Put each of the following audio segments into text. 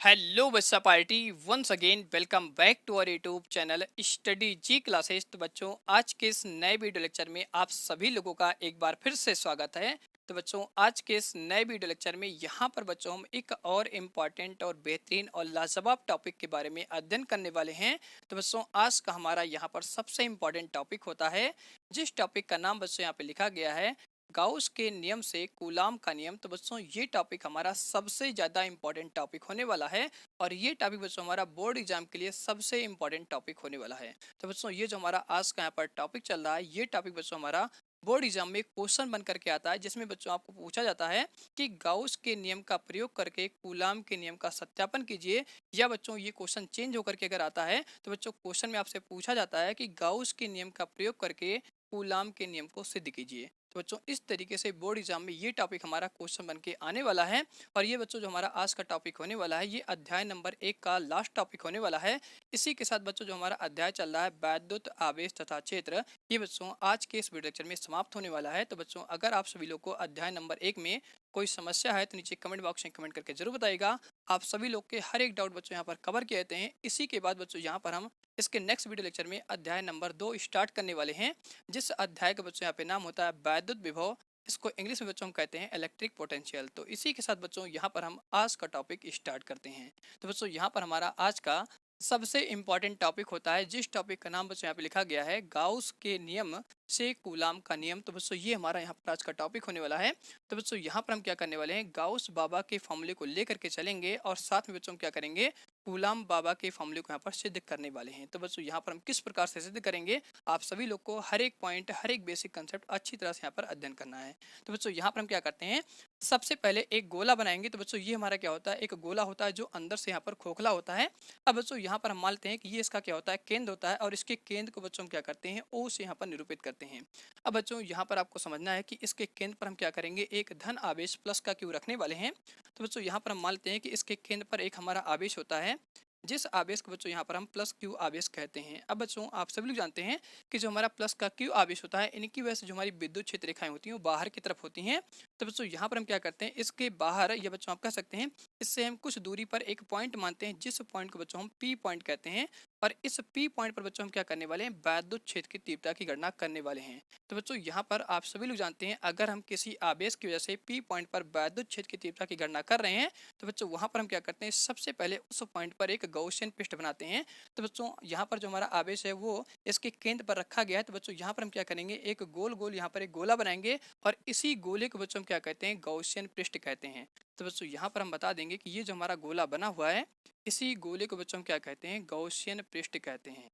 Hello बच्चा party once again welcome back to our YouTube channel study G classes. तो बच्चों आज के इस नए वीडियो लेक्चर में आप सभी लोगों का एक बार फिर से स्वागत है। तो बच्चों आज के इस नए वीडियो लेक्चर में यहाँ पर बच्चों हम एक और इम्पॉर्टेंट और बेहतरीन और लाजवाब टॉपिक के बारे में अध्ययन करने वाले हैं। तो बच्चों आज का हमारा यहाँ पर सबसे इम्पॉर्टेंट टॉपिक होता है, जिस टॉपिक का नाम बच्चों यहाँ पे लिखा गया है गाउस के नियम से कूलाम का नियम। तो बच्चों ये टॉपिक हमारा सबसे ज़्यादा इंपॉर्टेंट टॉपिक होने वाला है और ये टॉपिक बच्चों हमारा बोर्ड एग्जाम के लिए सबसे इंपॉर्टेंट टॉपिक होने वाला है। तो बच्चों ये जो हमारा आज का यहाँ पर टॉपिक चल रहा है, ये टॉपिक बच्चों हमारा बोर्ड एग्जाम में एक क्वेश्चन बन करके आता है, जिसमें बच्चों आपको पूछा जाता है कि गाउस के नियम का प्रयोग करके कूलाम के नियम का सत्यापन कीजिए। या बच्चों ये क्वेश्चन चेंज होकर के अगर आता है तो बच्चों क्वेश्चन में आपसे पूछा जाता है कि गाउस के नियम का प्रयोग करके कूलाम के नियम को सिद्ध कीजिए। तो बच्चों इस तरीके से बोर्ड एग्जाम में ये टॉपिक हमारा क्वेश्चन बन के आने वाला है। और ये बच्चों जो हमारा आज का टॉपिक होने वाला है, ये अध्याय नंबर 1 का लास्ट टॉपिक होने वाला है। इसी के साथ बच्चों जो हमारा अध्याय चल रहा है वैद्युत आवेश तथा क्षेत्र, ये बच्चों आज के इस वीडियो लेक्चर में समाप्त होने वाला है। तो बच्चों अगर आप सभी लोग को अध्याय नंबर 1 में कोई समस्या है तो नीचे कमेंट बॉक्स में कमेंट करके जरूर बताइएगा। आप सभी लोग के हर एक डाउट बच्चों यहाँ पर कवर किए जाते हैं। इसी के बाद बच्चों यहाँ पर हम इसके नेक्स्ट वीडियो लेक्चर में अध्याय नंबर 2 स्टार्ट करने वाले हैं, जिस अध्याय का बच्चों यहाँ पे नाम होता है वैद्युत विभव। इसको इंग्लिश में बच्चों हम कहते हैं इलेक्ट्रिक पोटेंशियल। तो इसी के साथ बच्चों यहाँ पर हम आज का टॉपिक स्टार्ट करते हैं। तो बच्चों यहाँ पर हमारा आज का सबसे इम्पॉर्टेंट टॉपिक होता है, जिस टॉपिक का नाम बच्चों यहाँ पे लिखा गया है गाउस के नियम से कूलाम का नियम। तो बच्चों ये हमारा यहाँ पर आज का टॉपिक होने वाला है। तो बच्चों यहाँ पर हम क्या करने वाले हैं, गाउस बाबा के फॉर्मूले को लेकर के चलेंगे और साथ में बच्चों हम क्या करेंगे, कूलाम बाबा के फॉर्मूले को यहाँ पर सिद्ध करने वाले हैं। तो बच्चों यहाँ पर हम किस प्रकार से सिद्ध करेंगे, आप सभी लोग को हर एक पॉइंट हर एक बेसिक कंसेप्ट अच्छी तरह से यहाँ पर अध्ययन करना है। तो बच्चों यहाँ पर हम क्या करते हैं, सबसे पहले एक गोला बनाएंगे। तो बच्चों ये हमारा क्या होता है, एक गोला होता है जो अंदर से यहाँ पर खोखला होता है। अब बच्चों यहाँ पर हम मानते हैं कि ये इसका क्या होता है, केंद्र होता है और इसके केंद्र को बच्चों हम क्या करते हैं, ओ से यहाँ पर निरूपित करते हैं। अब बच्चों यहाँ पर आपको समझना है कि इसके केंद्र पर हम क्या करेंगे, एक धन आवेश प्लस का क्यू रखने वाले हैं। तो बच्चों यहाँ पर हम मानते हैं कि इसके केंद्र पर एक हमारा आवेश होता है, जिस आवेश को बच्चों यहाँ पर हम प्लस क्यू आवेश कहते हैं। अब बच्चों आप सभी लोग जानते हैं कि जो हमारा प्लस का क्यू आवेश होता है, इनकी वजह से जो हमारी विद्युत क्षेत्र रेखाएं होती हैं वो बाहर की तरफ होती हैं। तो बच्चों यहाँ पर हम क्या करते हैं, इसके बाहर या बच्चों आप कह सकते हैं इससे हम कुछ दूरी पर एक पॉइंट मानते हैं, जिस पॉइंट को बच्चों हम पी पॉइंट कहते हैं। और इस पी पॉइंट पर बच्चों हम क्या करने वाले हैं, वैद्युत क्षेत्र की तीव्रता की गणना करने वाले हैं। तो बच्चों यहाँ पर आप सभी लोग जानते हैं, अगर हम किसी आवेश की वजह से पी पॉइंट पर वैद्युत क्षेत्र की तीव्रता की गणना कर रहे हैं, तो बच्चों वहाँ पर हम क्या करते हैं, सबसे पहले उस पॉइंट पर एक गॉसियन पृष्ठ बनाते हैं। तो बच्चों यहाँ पर जो हमारा आवेश है वो इसके केंद्र पर रखा गया है। तो बच्चों यहाँ पर हम क्या करेंगे, एक गोल गोल यहाँ पर एक गोला बनाएंगे और इसी गोले को बच्चों हम क्या कहते हैं, गॉसियन पृष्ठ कहते हैं। तो बच्चों यहाँ पर हम बता देंगे कि ये जो हमारा गोला बना हुआ है, इसी गोले को बच्चों हम क्या कहते हैं, गॉसियन पृष्ठ कहते हैं।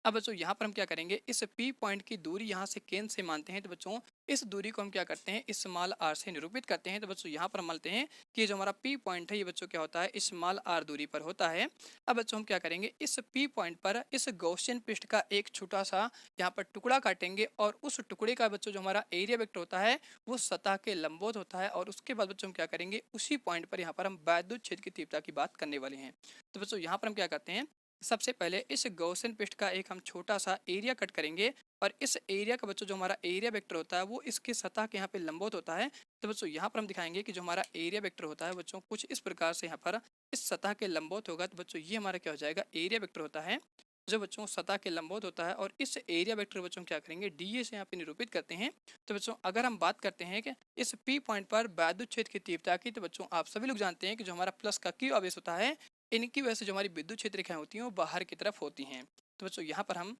अब बच्चों यहाँ पर हम क्या करेंगे, इस पी पॉइंट की दूरी यहाँ से केंद्र से मानते हैं। तो बच्चों इस दूरी को हम क्या करते हैं, स्मॉल आर से निरूपित करते हैं। तो बच्चों यहाँ पर हम मानते हैं कि ये जो हमारा पी पॉइंट है ये बच्चों क्या होता है, स्मॉल आर दूरी पर होता है। अब बच्चों हम क्या करेंगे, इस पी पॉइंट पर इस गॉसियन पृष्ठ का एक छोटा सा यहाँ पर टुकड़ा काटेंगे और उस टुकड़े का बच्चों जो हमारा एरिया वेक्टर होता है वो सतह के लंबवत होता है। और उसके बाद बच्चों हम क्या करेंगे, उसी पॉइंट पर यहाँ पर हम वैद्युत क्षेत्र की तीव्रता की बात करने वाले हैं। तो बच्चों यहाँ पर हम क्या करते हैं, सबसे पहले इस गॉसियन पृष्ठ का एक हम छोटा सा एरिया कट करेंगे और इस एरिया का बच्चों जो हमारा एरिया वेक्टर होता है वो इसके सतह के यहाँ पे लंबवत होता है। तो बच्चों यहाँ पर हम दिखाएंगे कि जो हमारा एरिया वेक्टर होता है बच्चों कुछ इस प्रकार से यहाँ पर इस सतह के लंबवत होगा। तो बच्चों ये हमारा क्या हो जाएगा, एरिया वेक्टर होता है जो बच्चों सतह के लंबवत होता है। और इस एरिया वेक्टर बच्चों क्या करेंगे, डी ए से यहाँ पे निरूपित करते हैं। तो बच्चों अगर हम बात करते हैं कि इस पी पॉइंट पर वैद्युत क्षेत्र की तीव्रता की, तो बच्चों आप सभी लोग जानते हैं कि जो हमारा प्लस का क्यू आवेश होता है, इनकी वजह से जो हमारी विद्युत क्षेत्र रेखाएं होती हैं वो बाहर की तरफ होती हैं। तो बच्चों यहाँ पर हम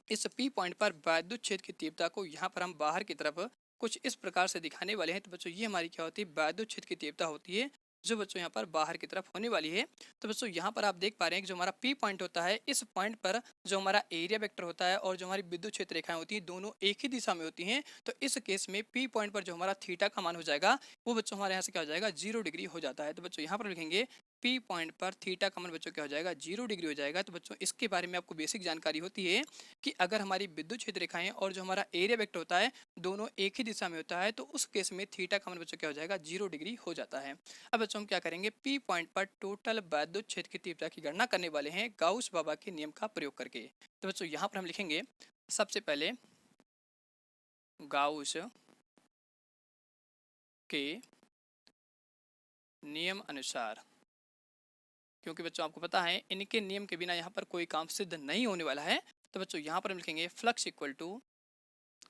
इस पी पॉइंट पर वैद्युत क्षेत्र की तीव्रता को यहाँ पर हम बाहर की तरफ कुछ इस प्रकार से दिखाने वाले हैं। तो बच्चों ये हमारी क्या होती है, वैद्युत क्षेत्र की तीव्रता होती है जो बच्चों यहाँ पर बाहर की तरफ होने वाली है। तो बच्चों यहाँ पर आप देख पा रहे हैं कि जो हमारा पी पॉइंट होता है, इस पॉइंट पर जो हमारा एरिया वेक्टर होता है और जो हमारी विद्युत क्षेत्र रेखाएं होती हैं दोनों एक ही दिशा में होती हैं। तो इस केस में पी पॉइंट पर जो हमारा थीटा का मान हो जाएगा वो बच्चों हमारे यहाँ से क्या हो जाएगा, 0 डिग्री हो जाता है। तो बच्चों यहाँ पर लिखेंगे पी पॉइंट पर थीटा का मान बच्चों क्या हो जाएगा, 0 डिग्री हो जाएगा। तो बच्चों इसके बारे में आपको बेसिक जानकारी होती है कि अगर हमारी विद्युत क्षेत्र रेखाएं और जो हमारा एरिया वेक्टर होता है दोनों एक ही दिशा में होता है, तो उस केस में थीटा का मान बच्चों क्या हो जाएगा, 0 डिग्री हो जाता है। अब बच्चों हम क्या करेंगे, पी पॉइंट पर टोटल वैद्युत क्षेत्र की तीव्रता की गणना करने वाले हैं गाउस बाबा के नियम का प्रयोग करके। तो बच्चों यहाँ पर हम लिखेंगे सबसे पहले गाउस के नियम अनुसार क्योंकि बच्चों आपको पता है इनके नियम के बिना यहाँ पर कोई काम सिद्ध नहीं होने वाला है। तो बच्चों यहाँ पर हम लिखेंगे flux equal to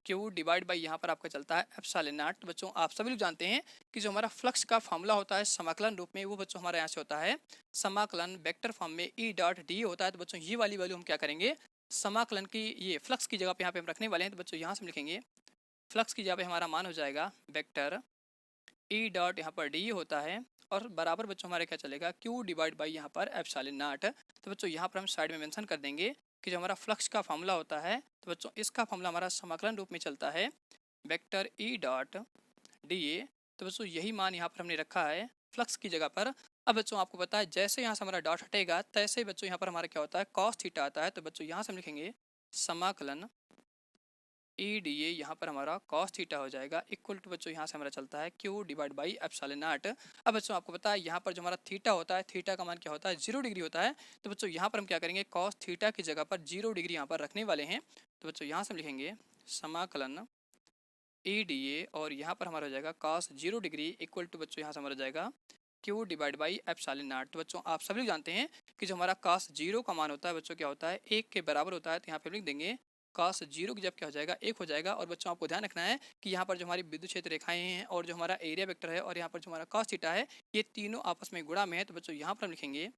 Q divide by यहाँ पर आपका चलता है एप्सिलॉन नॉट। तो बच्चों आप सभी लोग जानते हैं कि जो हमारा फ्लक्स का फॉर्मूला होता है समाकलन रूप में, वो बच्चों हमारे यहाँ से होता है समाकलन वेक्टर फॉर्म में ई डॉट डी होता है। तो बच्चों ये वाली वैल्यू हम क्या करेंगे, समाकलन की ये फ्लक्स की जगह पे यहाँ पे हम रखने वाले हैं। तो बच्चों यहाँ से हम लिखेंगे फ्लक्स की जगह पे हमारा मान हो जाएगा वेक्टर ई डॉट यहाँ पर डी होता है और बराबर बच्चों हमारे क्या चलेगा क्यू डिवाइड बाई यहाँ पर एप्सिलॉन नॉट। तो बच्चों यहाँ पर हम साइड में मेंशन कर देंगे कि जो हमारा फ्लक्स का फॉर्मूला होता है, तो बच्चों इसका फॉर्मूला हमारा समाकलन रूप में चलता है vector E dot D A. तो बच्चों यही मान यहाँ पर हमने रखा है फ्लक्स की जगह पर। अब बच्चों आपको पता है जैसे यहाँ से हमारा डॉट हटेगा तैसे बच्चों यहाँ पर हमारा क्या होता है कॉस थीटा आता है। तो बच्चों यहाँ से हम लिखेंगे समाकलन ई डी ए, यहाँ पर हमारा कॉस थीटा हो जाएगा इक्वल टू बच्चों यहाँ से हमारा चलता है Q divide by epsilon not. अब बच्चों आपको पता है यहाँ पर जो हमारा थीटा होता है, थीटा का मान क्या होता है 0 डिग्री होता है। तो बच्चों यहाँ पर हम क्या करेंगे कॉस थीटा की जगह पर 0 डिग्री यहाँ पर रखने वाले हैं। तो बच्चों यहाँ से हम लिखेंगे समाकलन ई डी ए और यहाँ पर हमारा हो जाएगा कॉस 0 डिग्री इक्वल टू बच्चों यहाँ से हमारा हो जाएगा Q divide by epsilon not. तो बच्चों आप सभी लोग जानते हैं कि जो हमारा कॉस 0 का मान होता है बच्चों क्या होता है 1 के बराबर होता है। तो यहाँ पे लिख देंगे कॉस 0 की जब क्या हो जाएगा 1 हो जाएगा। और बच्चों आपको ध्यान रखना है कि यहाँ पर जो हमारी विद्युत क्षेत्र रेखाएं हैं और जो हमारा एरिया वेक्टर है और यहाँ पर जो हमारा कॉस थीटा है, ये तीनों आपस में गुणा में है। तो बच्चों यहाँ पर हम लिखेंगे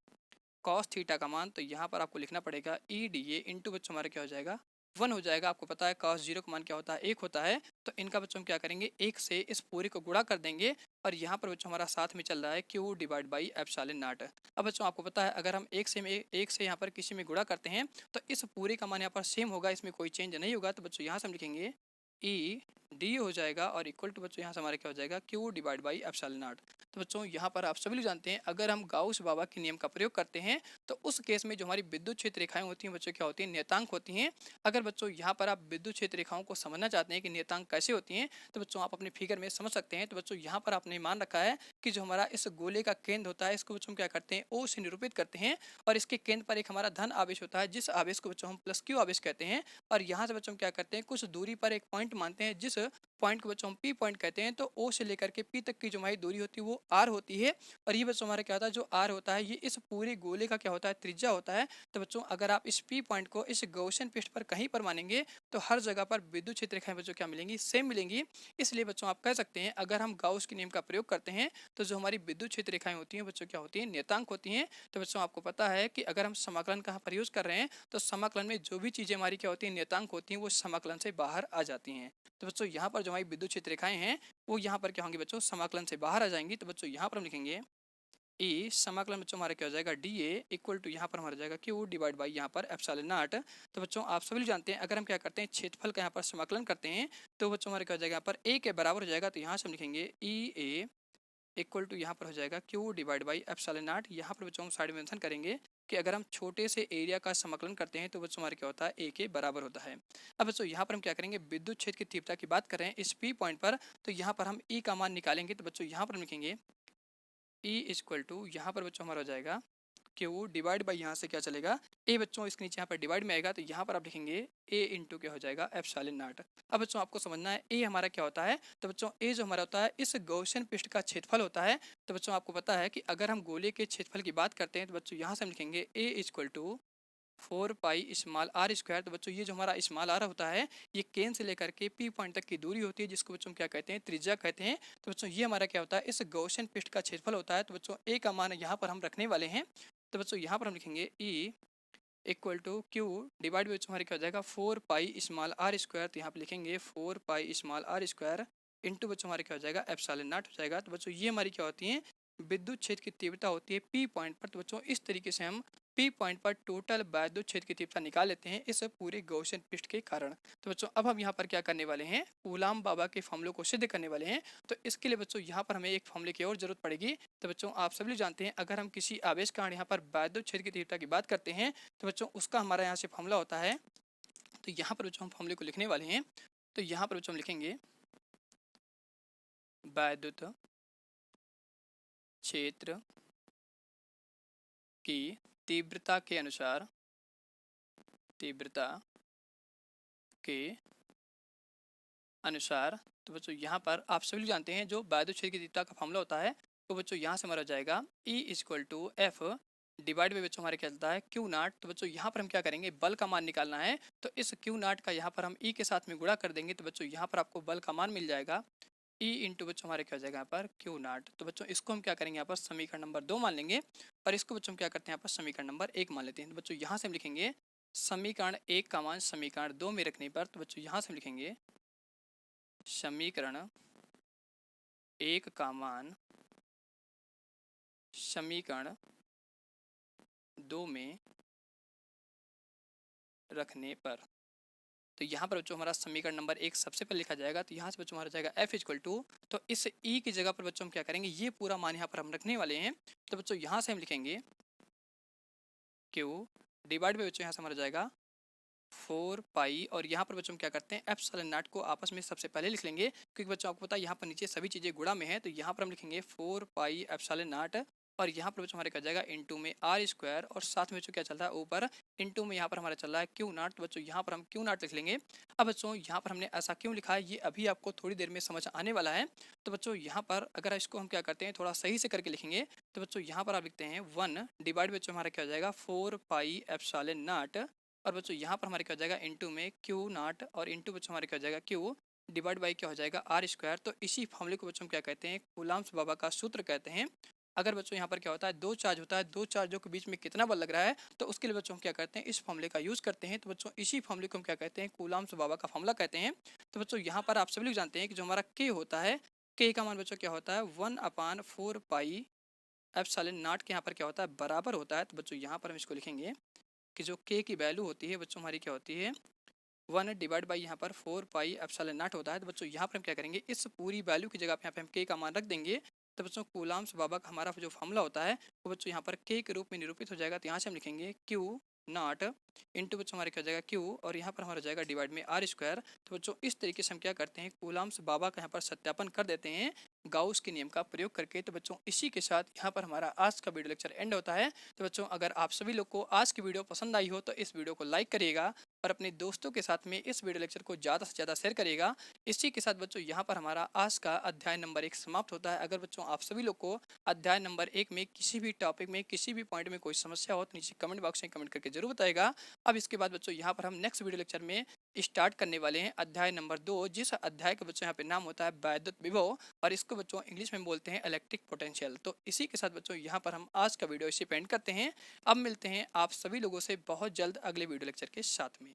कॉस थीटा का मान, तो यहाँ पर आपको लिखना पड़ेगा ई डी ए इंटू बच्चों हमारा क्या हो जाएगा 1 हो जाएगा। आपको पता है कॉस 0 का मान क्या होता है 1 होता है। तो इनका बच्चों हम क्या करेंगे 1 से इस पूरे को गुणा कर देंगे और यहाँ पर बच्चों हमारा साथ में चल रहा है Q divide by epsilon not. अब बच्चों आपको पता है अगर हम एक से यहाँ पर किसी में गुणा करते हैं तो इस पूरे का मान यहाँ पर सेम होगा, इसमें कोई चेंज नहीं होगा। तो बच्चों यहाँ से हम लिखेंगे ई डी हो जाएगा और इक्वल टू बच्चों यहाँ से हमारा क्या हो जाएगा Q divide by epsilon not. तो बच्चों यहाँ पर आप सभी लोग जानते हैं अगर हम गाउस बाबा के नियम का प्रयोग करते हैं तो उस केस में जो हमारी विद्युत क्षेत्र रेखाएं होती हैं बच्चों क्या होती हैं नियतांक होती हैं। अगर बच्चों यहाँ पर आप विद्युत क्षेत्र रेखाओं को समझना चाहते हैं कि नियतांक कैसे होती हैं, तो बच्चों आप अपने फिगर में समझ सकते हैं। तो बच्चों यहाँ पर आपने मान रखा है कि जो हमारा इस गोले का केंद्र होता है इसको बच्चों हम क्या करते हैं ओ से निरूपित करते हैं और इसके केंद्र पर एक हमारा धन आवेश होता है जिस आवेश को बच्चों हम प्लस क्यू आवेश कहते हैं। और यहाँ से बच्चों हम क्या करते हैं कुछ दूरी पर एक पॉइंट मानते हैं जिस पॉइंट को बच्चों हम पी पॉइंट कहते हैं। तो ओ से लेकर के पी तक की जो हमारी दूरी होती है वो आर होती है। और ये बच्चों हमारा क्या होता है जो आर होता है ये इस पूरे गोले का क्या होता है त्रिज्या होता है। तो बच्चों अगर आप इस पी पॉइंट को इस गॉसियन पृष्ठ पर कहीं पर मानेंगे तो हर जगह पर विद्युत क्षेत्र रेखाएं बच्चों क्या मिलेंगी सेम मिलेंगी। इसलिए बच्चों आप कह सकते हैं अगर हम गाउस के नियम का प्रयोग करते हैं तो जो हमारी विद्युत क्षेत्र रेखाएं होती हैं बच्चों क्या होती हैं नियतांक होती हैं। तो बच्चों आपको पता है कि अगर हम समाकलन कहाँ पर यूज कर रहे हैं तो समाकलन में जो भी चीजें हमारी क्या होती हैं नियतांक होती हैं वो समाकलन से बाहर आ जाती हैं। तो बच्चों यहाँ पर जो हमारी विद्युत क्षेत्र रेखाएं हैं वो यहाँ पर क्या होंगी बच्चों समाकलन से बाहर आ जाएंगी। तो बच्चों यहाँ पर हम लिखेंगे ई समाकलन बच्चों हमारा क्या हो जाएगा डी ए इक्वल टू यहाँ पर हमारा जाएगा क्यू डिवाइड बाई यहाँ पर एप्सिलॉन नॉट। तो बच्चों आप सभी लोग जानते हैं अगर हम क्या करते हैं क्षेत्रफल का यहाँ पर समाकलन करते हैं तो बच्चों हमारा क्या हो जाएगा यहाँ पर ए के बराबर हो जाएगा। तो यहाँ से हम लिखेंगे ई ए इक्वल टू यहाँ पर हो जाएगा Q divide by epsilon not. यहाँ पर बच्चों हम साइड में मेंशन करेंगे कि अगर हम छोटे से एरिया का समाकलन करते हैं तो बच्चों हमारा क्या होता है ए के बराबर होता है। अब बच्चों यहाँ पर हम क्या करेंगे विद्युत क्षेत्र की तीव्रता की बात कर रहे हैं इस पी पॉइंट पर, तो यहाँ पर हम ई का मान निकालेंगे। तो बच्चों यहाँ पर हम लिखेंगे ई इक्वल टू यहाँ पर बच्चों हमारा हो जाएगा क्यू डिवाइड बाई यहाँ से क्या चलेगा ए बच्चों इसके नीचे यहाँ पर डिवाइड में आएगा। तो यहाँ पर आप लिखेंगे ए इंटू क्या हो जाएगा एप्सिलॉन नॉट। अब बच्चों आपको समझना है ए हमारा क्या होता है। तो बच्चों ए जो हमारा होता है इस गॉसियन पृष्ठ का क्षेत्रफल होता है। तो बच्चों आपको पता है कि अगर हम गोले के क्षेत्रफल की बात करते हैं तो बच्चों यहाँ से हम लिखेंगे A equal to 4 pi small r square. तो बच्चों ये जो हमारा स्मॉल आर होता है ये केंद्र से लेकर के पी पॉइंट तक की दूरी होती है जिसको बच्चों क्या कहते हैं त्रिज्या कहते हैं। तो बच्चों ये हमारा क्या होता है इस गॉसियन पृष्ठ का क्षेत्रफल होता है। तो बच्चों ए का मान यहाँ पर हम रखने वाले हैं। तो बच्चों यहाँ पर हम लिखेंगे E equal to Q divide बच्चों हमारे क्या हो जाएगा 4 पाई स्मॉल आर स्क्वायर। तो यहाँ पे लिखेंगे 4 pi small r square into बच्चों हमारे क्या हो जाएगा एप्सिलॉन नॉट हो जाएगा। तो बच्चों ये हमारी क्या होती है विद्युत क्षेत्र की तीव्रता होती है पी पॉइंट पर। तो बच्चों इस तरीके से हम पी पॉइंट पर टोटल विद्युत क्षेत्र की तीव्रता निकाल लेते हैं इस पूरे गॉसियन पृष्ठ के कारण। तो बच्चों अब हम यहाँ पर क्या करने वाले हैं कूलाम बाबा के फॉर्मूले को सिद्ध करने वाले हैं। तो इसके लिए बच्चों यहाँ पर हमें एक फॉर्मूले की और जरूरत पड़ेगी। तो बच्चों आप सभी लोग जानते हैं अगर हम किसी आवेश कारण यहाँ पर विद्युत क्षेत्र की तीव्रता की बात करते हैं तो बच्चों उसका हमारा यहाँ से फॉर्मूला होता है। तो यहाँ पर बच्चों हम फॉर्मूले को लिखने वाले हैं। तो यहाँ पर बच्चों हम लिखेंगे विद्युत क्षेत्र की तीव्रता के अनुसार तो बच्चों यहाँ पर आप सभी लोग जानते हैं जो विद्युत क्षेत्र की तीव्रता का फॉर्मूला होता है। तो बच्चों यहाँ से हमारा हो जाएगा E equal to F divide में बच्चों हमारे क्या चलता है क्यू नाट। तो बच्चों यहाँ पर हम क्या करेंगे, बल का मान निकालना है। तो इस क्यू नाट का यहाँ पर हम ई के साथ में गुणा कर देंगे। तो बच्चों यहाँ पर आपको बल का मान मिल जाएगा ई इंटू बच्चों हमारे क्या हो जाएगा यहाँ पर क्यू नाट। तो बच्चों इसको हम क्या करेंगे, यहाँ पर समीकरण नंबर 2 मान लेंगे और इसको बच्चों हम क्या करते हैं, यहाँ पर समीकरण नंबर 1 मान लेते हैं। तो बच्चों यहाँ से हम लिखेंगे समीकरण 1 का मान समीकरण 2 में रखने पर, तो बच्चों यहाँ से हम लिखेंगे समीकरण 1 का मान समीकरण 2 में रखने पर। तो यहाँ पर बच्चों हमारा समीकरण नंबर 1 सबसे पहले लिखा जाएगा। तो यहाँ से बच्चों हमारा जाएगा F इक्वल टू, तो इस E की जगह पर बच्चों हम क्या करेंगे, ये पूरा मान यहाँ पर हम रखने वाले हैं। तो बच्चों यहाँ से हम लिखेंगे Q डिवाइड बाई बच्चों यहाँ से हमारा जाएगा 4 पाई, और यहाँ पर बच्चों हम क्या करते हैं एप्सिलॉन नॉट को आपस में सबसे पहले लिख लेंगे, क्योंकि बच्चों आपको पता है यहाँ पर नीचे सभी चीज़ें गुणा में है। तो यहाँ पर हम लिखेंगे 4 पाई एप्सिलॉन नॉट, और यहाँ पर बच्चों हमारे क्या जाएगा इनटू में आर स्क्वायर, और साथ में बच्चों क्या चल रहा है ऊपर इनटू में यहाँ पर हमारा चल रहा है क्यू नाट। तो बच्चों यहाँ पर हम क्यू नाट लिख लेंगे। अब बच्चों यहाँ पर हमने ऐसा क्यों लिखा है ये अभी आपको थोड़ी देर में समझ आने वाला है। तो बच्चों यहाँ पर अगर इसको हम क्या करते हैं थोड़ा सही से करके लिखेंगे, तो बच्चों यहाँ पर आप लिखते हैं 1 डिवाइड बच्चों हमारा क्या हो जाएगा 4 पाई एप्सिलॉन नॉट, और बच्चों यहाँ पर हमारे क्या हो जाएगा इनटू में क्यू नाट, और इनटू बच्चों हमारे क्या हो जाएगा क्यू डिवाइड बाई क्या हो जाएगा आर स्क्वायर। तो इसी फॉर्मूले को बच्चों हम क्या कहते हैं, कूलम्ब्स बाबा का सूत्र कहते हैं। अगर बच्चों यहाँ पर क्या होता है दो चार्ज होता है, दो चार्जों के बीच में कितना बल लग रहा है, तो उसके लिए बच्चों हम क्या करते हैं इस फॉर्मूले का यूज़ करते हैं। तो बच्चों इसी फॉर्मूले को हम क्या कहते हैं, कूलम्ब्स बाबा का फॉर्मूला कहते हैं। तो बच्चों यहाँ पर आप सभी लोग जानते हैं कि जो हमारा के होता है, के का मान बच्चों क्या होता है 1/4 पाई एप्सिलॉन नॉट के यहाँ पर क्या होता है बराबर होता है। तो बच्चों यहाँ पर हम इसको लिखेंगे कि जो के की वैल्यू होती है बच्चों हमारी क्या होती है 1 डिवाइड बाई यहाँ पर 4 पाई एप्सिलॉन नॉट होता है। तो बच्चों यहाँ पर हम क्या करेंगे इस पूरी वैल्यू की जगह पे यहाँ पे हम के का मान रख देंगे। तो बच्चों कूलम्ब्स बाबा का हमारा जो फॉर्मूला होता है वो बच्चों यहाँ पर के रूप में निरूपित हो जाएगा। तो यहाँ से हम लिखेंगे क्यू नॉट इंटू बच्चों हमारे क्या हो जाएगा क्यू, और यहाँ पर हमारा जाएगा डिवाइड में आर स्क्वायर। तो बच्चों इस तरीके से हम क्या करते हैं कूलम्ब्स बाबा का यहाँ पर सत्यापन कर देते हैं गाउस के नियम का प्रयोग करके। तो बच्चों इसी के साथ यहाँ पर हमारा आज का वीडियो लेक्चर एंड होता है। तो बच्चों अगर आप सभी लोग को आज की वीडियो पसंद आई हो तो इस वीडियो को लाइक करिएगा और अपने दोस्तों के साथ में इस वीडियो लेक्चर को ज़्यादा से ज़्यादा शेयर करिएगा। इसी के साथ बच्चों यहाँ पर हमारा आज का अध्याय नंबर 1 समाप्त होता है। अगर बच्चों आप सभी लोग को अध्याय नंबर 1 में किसी भी टॉपिक में किसी भी पॉइंट में कोई समस्या हो तो नीचे कमेंट बॉक्स में कमेंट करके जरूर बताएगा। अब इसके बाद बच्चों यहाँ पर हम नेक्स्ट वीडियो लेक्चर में स्टार्ट करने वाले हैं अध्याय नंबर 2, जिस अध्याय का बच्चों यहाँ पे नाम होता है वैद्युत विभव, और इसको बच्चों इंग्लिश में बोलते हैं इलेक्ट्रिक पोटेंशियल। तो इसी के साथ बच्चों यहाँ पर हम आज का वीडियो इसी पे एंड करते हैं। अब मिलते हैं आप सभी लोगों से बहुत जल्द अगले वीडियो लेक्चर के साथ में।